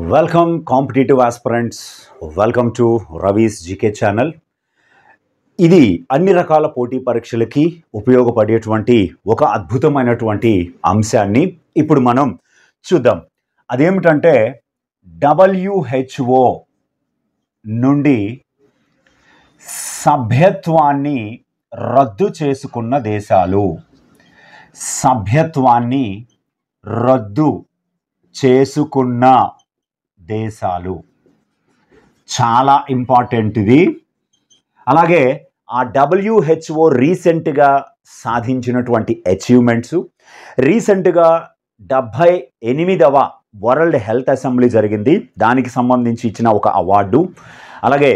Welcome competitive aspirants, welcome to Ravi's GK channel. ఇది అన్ని రకాల పోటీ పరీక్షలకి ఉపయోగపడేటువంటి ఒక అద్భుతమైనటువంటి అంశాన్ని ఇప్పుడు మనం చూద్దాం. అదేమిటంటే WHO నుండి సభ్యత్వాన్ని రద్దు చేసుకున్న దేశాలు. సభ్యత్వాన్ని రద్దు చేసుకున్న దేశాలు చాలా ఇంపార్టెంట్ ఇది. అలాగే ఆ WHO రీసెంట్గా సాధించినటువంటి అచీవ్మెంట్స్, రీసెంట్గా 78వ వరల్డ్ హెల్త్ అసెంబ్లీ జరిగింది, దానికి సంబంధించి ఇచ్చిన ఒక అవార్డు, అలాగే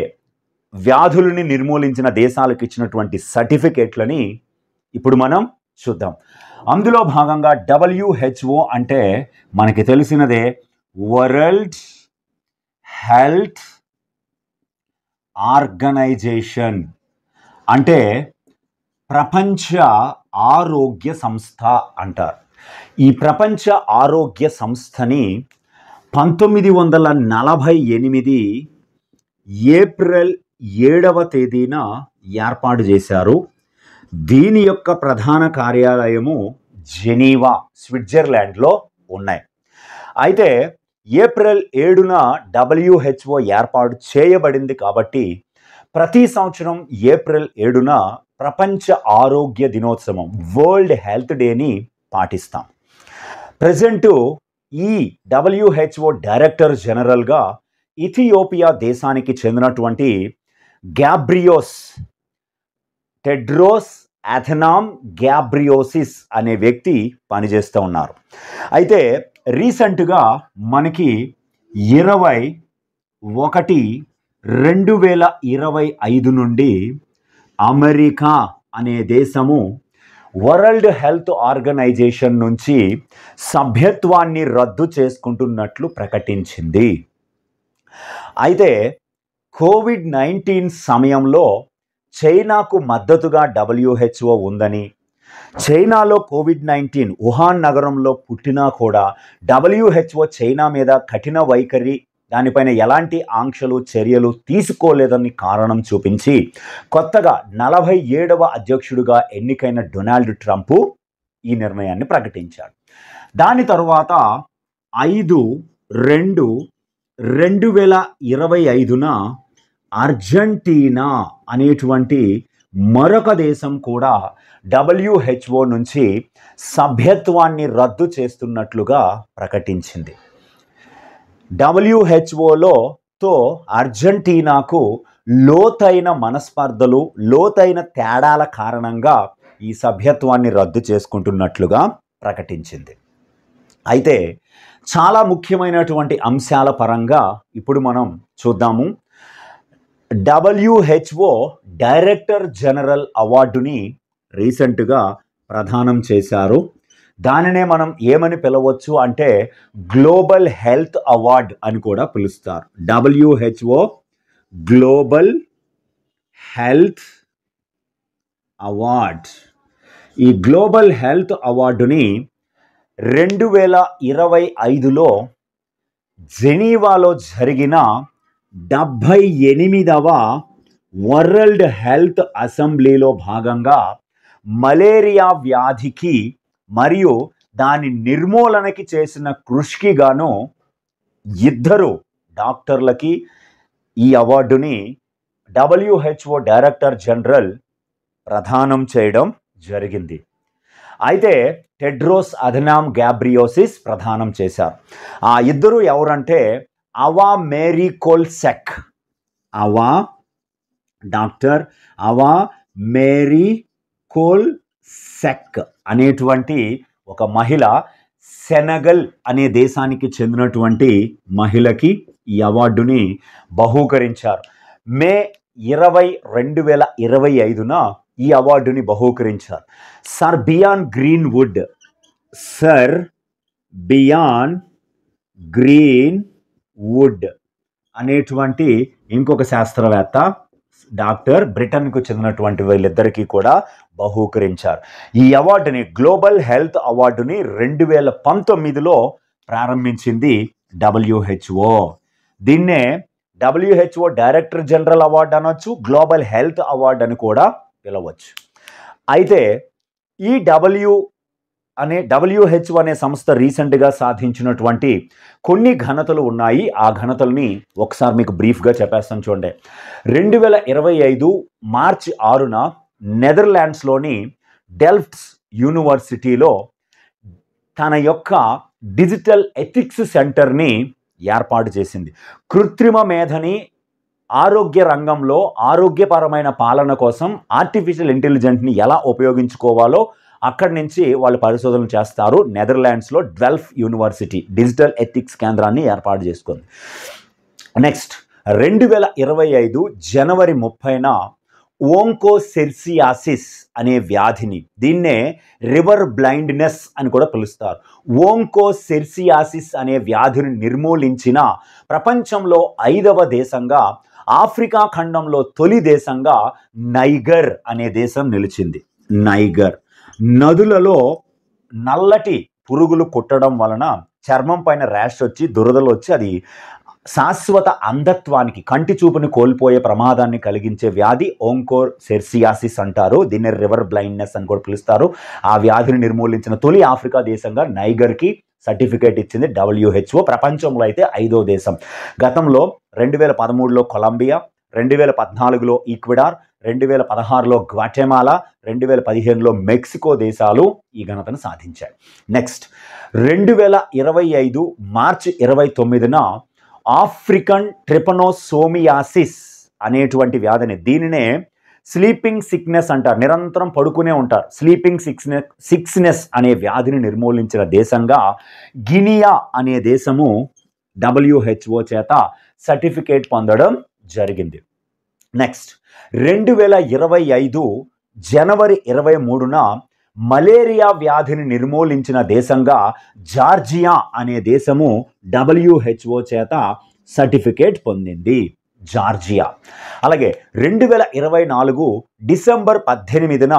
వ్యాధులని నిర్మూలించిన దేశాలకు ఇచ్చినటువంటి సర్టిఫికేట్లని ఇప్పుడు మనం చూద్దాం. అందులో భాగంగా WHO అంటే మనకి తెలిసినదే వరల్డ్ హెల్త్ ఆర్గనైజేషన్, అంటే ప్రపంచ ఆరోగ్య సంస్థ అంటారు. ఈ ప్రపంచ ఆరోగ్య సంస్థని 1948 ఏప్రిల్ 7వ తేదీన ఏర్పాటు చేశారు. దీని యొక్క ప్రధాన కార్యాలయము జెనీవా, స్విట్జర్లాండ్లో ఉన్నాయి. అయితే ఏప్రిల్ 7న WHO ఏర్పాటు చేయబడింది కాబట్టి ప్రతి సంవత్సరం ఏప్రిల్ 7న ప్రపంచ ఆరోగ్య దినోత్సవం, వరల్డ్ హెల్త్ డేని పాటిస్తాం. ప్రజెంటు ఈ WHO డైరెక్టర్ జనరల్గా ఇథియోపియా దేశానికి చెందినటువంటి టెడ్రోస్ అథనామ్ గ్యాబ్రియోసిస్ అనే వ్యక్తి పనిచేస్తూ ఉన్నారు. అయితే రీసెంట్గా మనకి 21/2025 నుండి అమెరికా అనే దేశము వరల్డ్ హెల్త్ ఆర్గనైజేషన్ నుంచి సభ్యత్వాన్ని రద్దు చేసుకుంటున్నట్లు ప్రకటించింది. అయితే COVID-19 సమయంలో చైనాకు మద్దతుగా WHO ఉందని, చైనాలో COVID-19 వుహాన్ నగరంలో పుట్టినా కూడా WHO చైనా మీద కఠిన వైఖరి, దానిపైన ఎలాంటి ఆంక్షలు చర్యలు తీసుకోలేదని కారణం చూపించి కొత్తగా 47వ అధ్యక్షుడిగా ఎన్నికైన డొనాల్డ్ ట్రంప్ ఈ నిర్ణయాన్ని ప్రకటించాడు. దాని తరువాత 5/2/2025న అర్జెంటీనా అనేటువంటి మరొక దేశం కూడా WHO నుంచి సభ్యత్వాన్ని రద్దు చేస్తున్నట్లుగా ప్రకటించింది. WHOతో అర్జెంటీనాకు లోతైన మనస్పర్ధలు, లోతైన తేడాల కారణంగా ఈ సభ్యత్వాన్ని రద్దు చేసుకుంటున్నట్లుగా ప్రకటించింది. అయితే చాలా ముఖ్యమైనటువంటి అంశాల పరంగా ఇప్పుడు మనం చూద్దాము. WHO డైరెక్టర్ జనరల్ అవార్డుని రీసెంట్గా ప్రదానం చేశారు. దానినే మనం ఏమని పిలవచ్చు అంటే గ్లోబల్ హెల్త్ అవార్డ్ అని కూడా పిలుస్తారు. WHO global health award. ఈ గ్లోబల్ హెల్త్ అవార్డుని 2025లో జెనీవాలో జరిగిన 78వ వరల్డ్ హెల్త్ అసెంబ్లీలో భాగంగా మలేరియా వ్యాధికి మరియు దాని నిర్మూలనకి చేసిన కృషికి గాను 2 డాక్టర్లకి ఈ అవార్డుని WHO డైరెక్టర్ జనరల్ ప్రదానం చేయడం జరిగింది. అయితే టెడ్రోస్ అథనామ్ గ్యాబ్రియోసిస్ ప్రదానం చేశారు. ఆ 2 ఎవరంటే డాక్టర్ అవా మేరీ కోల్సెక్ అనేటువంటి ఒక మహిళ, సెనగల్ అనే దేశానికి చెందినటువంటి మహిళకి ఈ అవార్డుని బహూకరించారు. మే 20, 2025న ఈ అవార్డుని బహూకరించారు. సర్ బియాన్ గ్రీన్వుడ్ అనేటువంటి ఇంకొక శాస్త్రవేత్త, డాక్టర్, బ్రిటన్కు చెందినటువంటి వీళ్ళిద్దరికీ కూడా బహూకరించారు. ఈ అవార్డుని, గ్లోబల్ హెల్త్ అవార్డుని 2019లో ప్రారంభించింది WHO. దీన్నే WHO డైరెక్టర్ జనరల్ అవార్డు అనొచ్చు, గ్లోబల్ హెల్త్ అవార్డు అని కూడా పిలవచ్చు. అయితే ఈ WHO అనే సంస్థ రీసెంట్గా సాధించినటువంటి కొన్ని ఘనతలు ఉన్నాయి. ఆ ఘనతల్ని ఒకసారి మీకు బ్రీఫ్గా చెప్పేస్తాను చూడండి. 2025 మార్చి 6న నెదర్లాండ్స్లోని డెల్ఫ్ట్స్ యూనివర్సిటీలో తన యొక్క డిజిటల్ ఎథిక్స్ సెంటర్ని ఏర్పాటు చేసింది. కృత్రిమ మేధని ఆరోగ్య రంగంలో ఆరోగ్యపరమైన పాలన కోసం ఆర్టిఫిషియల్ ఇంటెలిజెంట్ని ఎలా ఉపయోగించుకోవాలో అక్కడి నుంచి వాళ్ళు పరిశోధనలు చేస్తారు. నెదర్లాండ్స్లో డెల్ఫ్ట్ యూనివర్సిటీ డిజిటల్ ఎథిక్స్ కేంద్రాన్ని ఏర్పాటు చేసుకుంది. నెక్స్ట్ 2025 జనవరి 30న ఓంకోసెర్సియాసిస్ అనే వ్యాధిని, దీన్నే రివర్ బ్లైండ్నెస్ అని కూడా పిలుస్తారు. ఓంకోసెర్సియాసిస్ అనే వ్యాధిని నిర్మూలించిన ప్రపంచంలో 5వ దేశంగా, ఆఫ్రికా ఖండంలో తొలి దేశంగా నైగర్ అనే దేశం నిలిచింది. నైగర్ నదులలో నల్లటి పురుగులు కుట్టడం వలన చర్మం పైన ర్యాష్ వచ్చి దురదలు వచ్చి అది శాశ్వత అంధత్వానికి, కంటి చూపుని కోల్పోయే ప్రమాదాన్ని కలిగించే వ్యాధి ఓంకోసెర్సియాసిస్ అంటారు. దీన్ని రివర్ బ్లైండ్నెస్ అని కూడా పిలుస్తారు. ఆ వ్యాధిని నిర్మూలించిన తొలి ఆఫ్రికా దేశంగా నైగర్కి సర్టిఫికేట్ ఇచ్చింది WHO. ప్రపంచంలో అయితే 5వ దేశం. గతంలో 2013లో కొలంబియా, 2014లో ఈక్వెడార్, 2016లో గ్వాటెమాలా, 2015లో మెక్సికో దేశాలు ఈ ఘనతను సాధించాయి. నెక్స్ట్ 2025 మార్చి 29న ఆఫ్రికన్ ట్రిపనోసోమియాసిస్ అనేటువంటి వ్యాధిని, దీనినే స్లీపింగ్ సిక్నెస్ అంటారు, నిరంతరం పడుకునే ఉంటారు, స్లీపింగ్ సిక్నెస్ అనే వ్యాధిని నిర్మూలించిన దేశంగా గినియా అనే దేశము WHO చేత సర్టిఫికేట్ పొందడం జరిగింది. నెక్స్ట్ 2025 జనవరి 23న మలేరియా వ్యాధిని నిర్మూలించిన దేశంగా జార్జియా అనే దేశము WHO చేత సర్టిఫికేట్ పొందింది. జార్జియా. అలాగే 2024 డిసెంబర్ 18న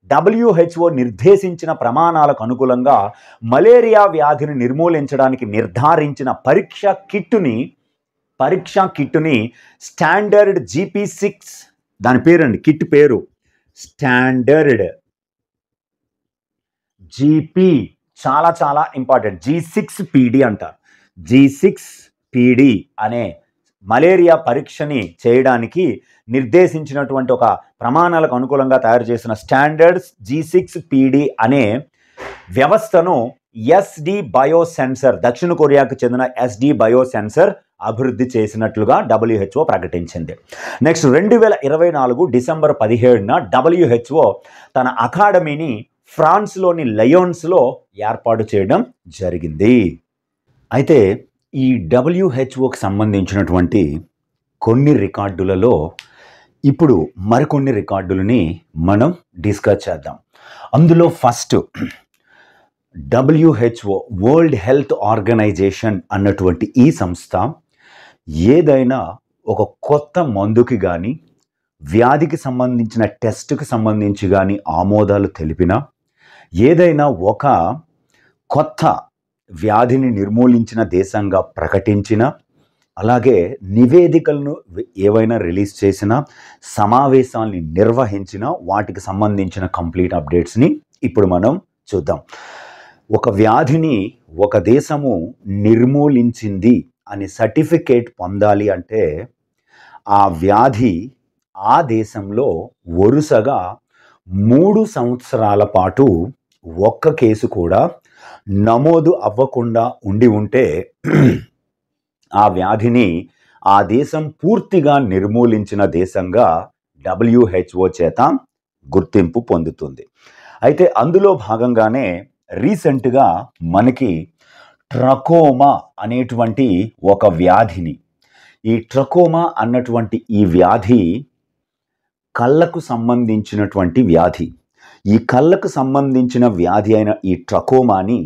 WHO నిర్దేశించిన ప్రమాణాలకు అనుగుణంగా మలేరియా వ్యాధిని నిర్మూలించడానికి నిర్ధారించిన పరీక్షా కిట్టుని స్టాండర్డ్ GP6, దాని పేరండి, కిట్ పేరు స్టాండర్డ్ GP, చాలా చాలా ఇంపార్టెంట్, G6PD అంటారు. G6PD అనే మలేరియా పరీక్షని చేయడానికి నిర్దేశించినటువంటి ఒక ప్రమాణాలకు అనుకూలంగా తయారు చేసిన స్టాండర్డ్స్ G6PD అనే వ్యవస్థను SD బయోసెన్సర్, దక్షిణ కొరియాకు చెందిన SD బయోసెన్సర్ అభివృద్ధి చేసినట్లుగా WHO ప్రకటించింది. నెక్స్ట్ 2024 డిసెంబర్ 17న WHO తన అకాడమీని ఫ్రాన్స్లోని లయోన్స్లో ఏర్పాటు చేయడం జరిగింది. అయితే ఈ WHOకి సంబంధించినటువంటి కొన్ని రికార్డులలో ఇప్పుడు మరికొన్ని రికార్డులని మనం డిస్కస్ చేద్దాం. అందులో first WHO world health organization అన్నటువంటి ఈ సంస్థ ఏదైనా ఒక కొత్త మందుకి కానీ వ్యాధికి సంబంధించిన టెస్ట్కి సంబంధించి కానీ ఆమోదాలు తెలిపినా, ఏదైనా ఒక కొత్త వ్యాధిని నిర్మూలించిన దేశంగా ప్రకటించిన, అలాగే నివేదికలను ఏవైనా రిలీజ్ చేసినా, సమావేశాల్ని నిర్వహించిన, వాటికి సంబంధించిన కంప్లీట్ అప్డేట్స్ని ఇప్పుడు మనం చూద్దాం. ఒక వ్యాధిని ఒక దేశము నిర్మూలించింది అని సర్టిఫికేట్ పొందాలి అంటే ఆ వ్యాధి ఆ దేశంలో వరుసగా 3 సంవత్సరాల పాటు ఒక్క కేసు కూడా నమోదు అవ్వకుండా ఉండి ఉంటే ఆ వ్యాధిని ఆ దేశం పూర్తిగా నిర్మూలించిన దేశంగా WHO చేత గుర్తింపు పొందుతుంది. అయితే అందులో భాగంగానే రీసెంట్గా మనకి ట్రకోమా అనేటువంటి ఒక వ్యాధిని, ఈ ట్రకోమా అన్నటువంటి ఈ వ్యాధి కళ్ళకు సంబంధించినటువంటి వ్యాధి. ఈ కళ్ళకు సంబంధించిన వ్యాధి అయిన ఈ ట్రకోమాని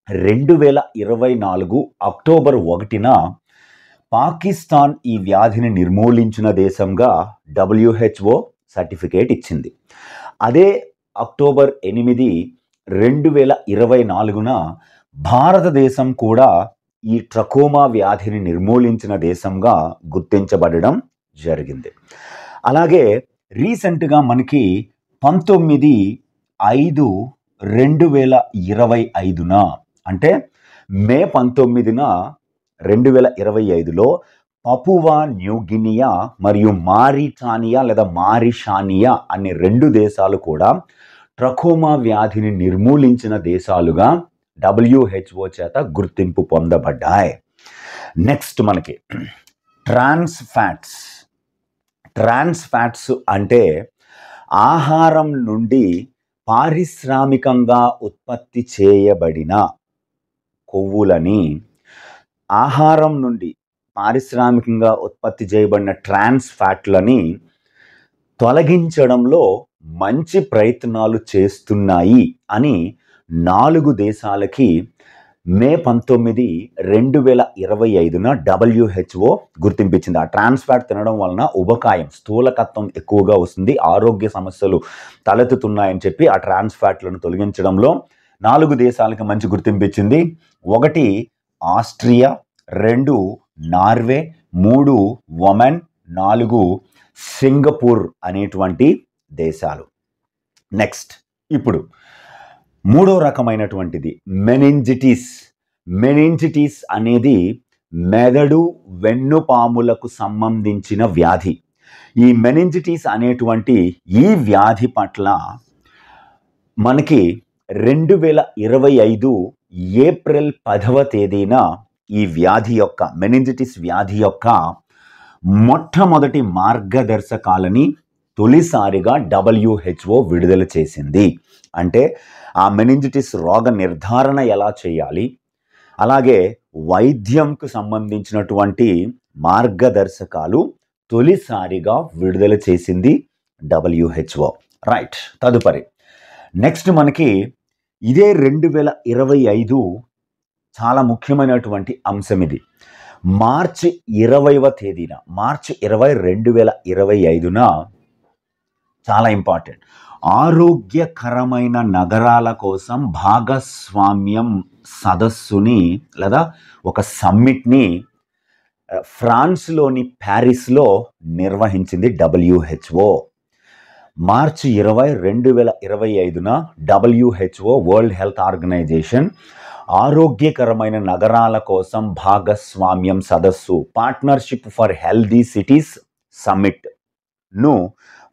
2024 అక్టోబర్ 1న పాకిస్తాన్ ఈ వ్యాధిని నిర్మూలించిన దేశంగా WHO సర్టిఫికేట్ ఇచ్చింది. అదే అక్టోబర్ 8, 2024న భారతదేశం కూడా ఈ ట్రకోమా వ్యాధిని నిర్మూలించిన దేశంగా గుర్తించబడడం జరిగింది. అలాగే రీసెంట్గా మనకి 19/5/2025 అంటే మే 19న 2025లో పపువా న్యూగినియా మరియు మారిటానియా లేదా మారిషానియా అనే 2 దేశాలు కూడా ట్రకోమా వ్యాధిని నిర్మూలించిన దేశాలుగా WHO చేత గుర్తింపు పొందబడ్డాయి. నెక్స్ట్ మనకి ట్రాన్స్ ఫ్యాట్స్ అంటే ఆహారం నుండి పారిశ్రామికంగా ఉత్పత్తి చేయబడిన కొవ్వులని, ఆహారం నుండి పారిశ్రామికంగా ఉత్పత్తి చేయబడిన ట్రాన్స్ ఫ్యాట్లని తొలగించడంలో మంచి ప్రయత్నాలు చేస్తున్నాయి అని 4 దేశాలకి మే 19, 2025న WHO గుర్తింపించింది. ఆ ట్రాన్స్ ఫ్యాట్ తినడం వలన ఉబకాయం, స్థూలకత్వం ఎక్కువగా వస్తుంది, ఆరోగ్య సమస్యలు తలెత్తుతున్నాయని చెప్పి ఆ ట్రాన్స్ ఫ్యాట్లను తొలగించడంలో 4 దేశాలకి మంచి గుర్తింపించింది. 1 ఆస్ట్రియా, 2 నార్వే, 3 ఒమన్, 4 సింగపూర్ అనేటువంటి దేశాలు. నెక్స్ట్ ఇప్పుడు 3వ రకమైనటువంటిది మెనింజిటిస్ అనేది మెదడు వెన్నుపాములకు సంబంధించిన వ్యాధి. ఈ మెనింజిటిస్ అనేటువంటి ఈ వ్యాధి పట్ల మనకి 2025 ఏప్రిల్ 10వ తేదీన ఈ వ్యాధి యొక్క మెనింజిటిస్ వ్యాధి యొక్క మొట్టమొదటి మార్గదర్శకాలని తొలిసారిగా WHO విడుదల చేసింది. అంటే ఆ మెనింజిటిస్ రోగ నిర్ధారణ ఎలా చేయాలి, అలాగే వైద్యంకు సంబంధించినటువంటి మార్గదర్శకాలు తొలిసారిగా విడుదల చేసింది WHO. రైట్, తదుపరి నెక్స్ట్ మనకి ఇదే 2025 చాలా ముఖ్యమైనటువంటి అంశం. ఇది మార్చి 20వ తేదీన, మార్చి 20, 2025న చాలా ఇంపార్టెంట్, ఆరోగ్యకరమైన నగరాల కోసం భాగస్వామ్యం సదస్సుని లేదా ఒక సమ్మిట్ని ఫ్రాన్స్లోని ప్యారిస్లో నిర్వహించింది WHO. మార్చి 20, 2025న WHO వరల్డ్ హెల్త్ ఆర్గనైజేషన్ ఆరోగ్యకరమైన నగరాల కోసం భాగస్వామ్యం సదస్సు, పార్ట్నర్షిప్ ఫర్ హెల్దీ సిటీస్ సమ్మిట్ను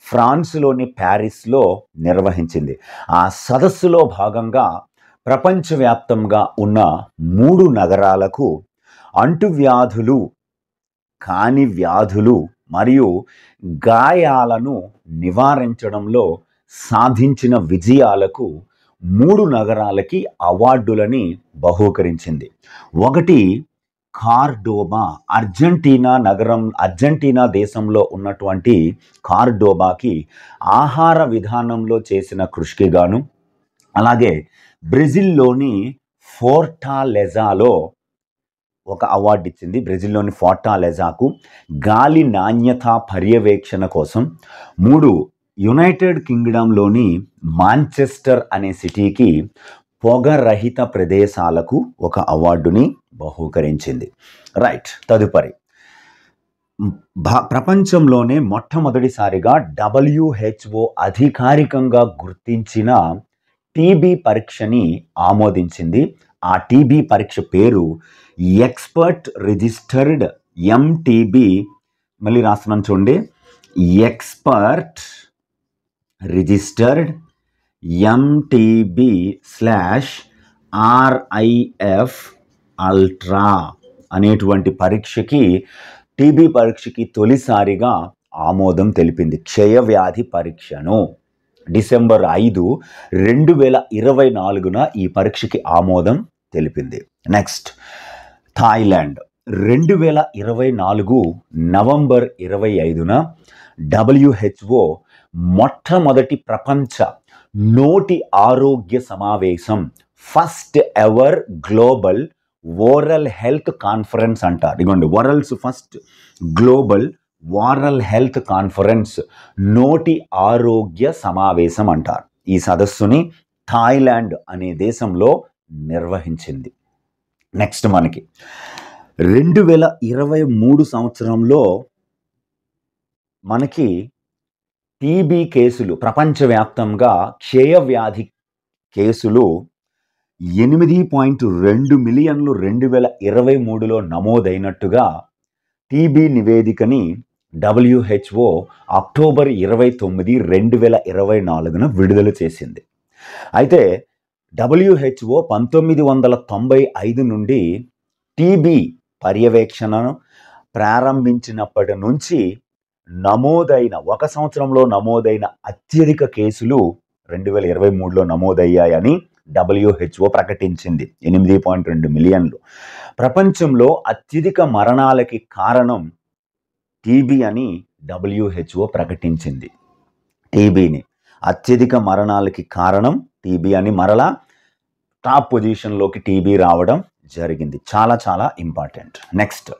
ఫ్రాన్స్లోని ప్యారిస్లో నిర్వహించింది. ఆ సదస్సులో భాగంగా ప్రపంచవ్యాప్తంగా ఉన్న 3 నగరాలకు అంటువ్యాధులు, కాని వ్యాధులు మరియు గాయాలను నివారించడంలో సాధించిన విజయాలకు 3 నగరాలకి అవార్డులని బహూకరించింది. 1 కార్డోబా, అర్జెంటీనా దేశంలో ఉన్నటువంటి కార్డోబాకి ఆహార విధానంలో చేసిన కృషికి గాను, అలాగే బ్రెజిల్లోని ఫోర్టాలెజాలో ఒక అవార్డు ఇచ్చింది. బ్రెజిల్లోని ఫోర్టాలెజాకు గాలి నాణ్యత పర్యవేక్షణ కోసం. 3 యునైటెడ్ కింగ్డమ్లోని మాంచెస్టర్ అనే సిటీకి పొగరహిత ప్రదేశాలకు ఒక అవార్డుని బహూకరించింది. రైట్, తదుపరి ప్రపంచంలోనే మొట్టమొదటిసారిగా WHO అధికారికంగా గుర్తించిన టీబీ పరీక్షని ఆమోదించింది. ఆ టీబీ పరీక్ష పేరు ఎక్స్పర్ట్ రిజిస్టర్డ్ ఎంటీబీ, మళ్ళీ రాస్తున్నాను చూడండి, ఎక్స్పర్ట్ రిజిస్టర్డ్ MTB/RIF అల్ట్రా అనేటువంటి పరీక్షకి, టీబీ పరీక్షకి తొలిసారిగా ఆమోదం తెలిపింది. క్షయవ్యాధి పరీక్షను డిసెంబర్ 5, 2024న ఈ పరీక్షకి ఆమోదం తెలిపింది. నెక్స్ట్ థాయిలాండ్ 2024 నవంబర్ 25న WHO మొట్టమొదటి ప్రపంచ నోటి ఆరోగ్య సమావేశం, first ever global oral health conference అంటారు. ఇదిగోండి, world's first global oral health conference, నోటి ఆరోగ్య సమావేశం అంటారు. ఈ సదస్సుని థాయిలాండ్ అనే దేశంలో నిర్వహించింది. నెక్స్ట్ మనకి 2023 సంవత్సరంలో మనకి టీబీ కేసులు ప్రపంచవ్యాప్తంగా క్షయవ్యాధి కేసులు 8.2 మిలియన్లు 2023లో నమోదైనట్టుగా టీబీ నివేదికని WHO అక్టోబర్ 29, 2024న విడుదల చేసింది. అయితే WHO 1995 నుండి టీబీ పర్యవేక్షణను ప్రారంభించినప్పటి నుంచి ఒక సంవత్సరంలో నమోదైన అత్యధిక కేసులు 2023లో నమోదయ్యాయని WHO ప్రకటించింది. 8.2 మిలియన్లు. ప్రపంచంలో అత్యధిక మరణాలకి కారణం టీబీ అని WHO ప్రకటించింది. టీబీని అత్యధిక మరణాలకి కారణం టీబీ అని మరలా టాప్ పొజిషన్లోకి టీబీ రావడం జరిగింది. చాలా చాలా ఇంపార్టెంట్. నెక్స్ట్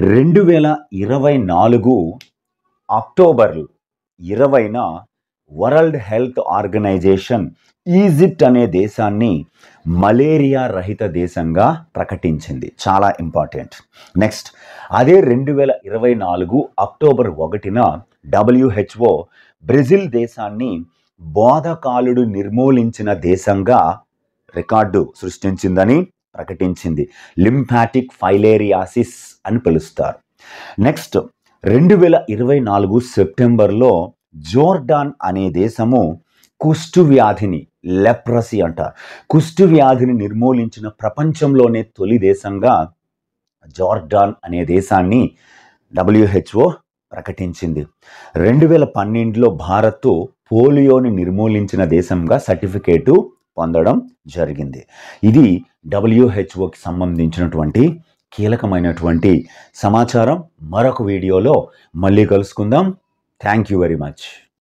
2024 అక్టోబర్ 20న వరల్డ్ హెల్త్ ఆర్గనైజేషన్ ఈజిప్ట్ అనే దేశాన్ని మలేరియా రహిత దేశంగా ప్రకటించింది. చాలా ఇంపార్టెంట్. నెక్స్ట్ అదే 2024 అక్టోబర్ 1న WHO బ్రెజిల్ దేశాన్ని బోధకాలుడు నిర్మూలించిన దేశంగా రికార్డు సృష్టించిందని ప్రకటించింది. లింఫాటిక్ ఫైలేరియాసిస్ అని పిలుస్తారు. నెక్స్ట్ 2024 సెప్టెంబర్లో జోర్డాన్ అనే దేశము కుష్టు వ్యాధిని, లెప్రసీ అంటారు, కుష్టు వ్యాధిని నిర్మూలించిన ప్రపంచంలోనే తొలి దేశంగా జోర్డాన్ అనే దేశాన్ని WHO ప్రకటించింది. 2012లో భారత్ పోలియోని నిర్మూలించిన దేశంగా సర్టిఫికేటు పొందడం జరిగింది. ఇది WHOకి సంబంధించినటువంటి కీలకమైనటువంటి సమాచారం. మరొక వీడియోలో మళ్ళీ కలుసుకుందాం. Thank you very much.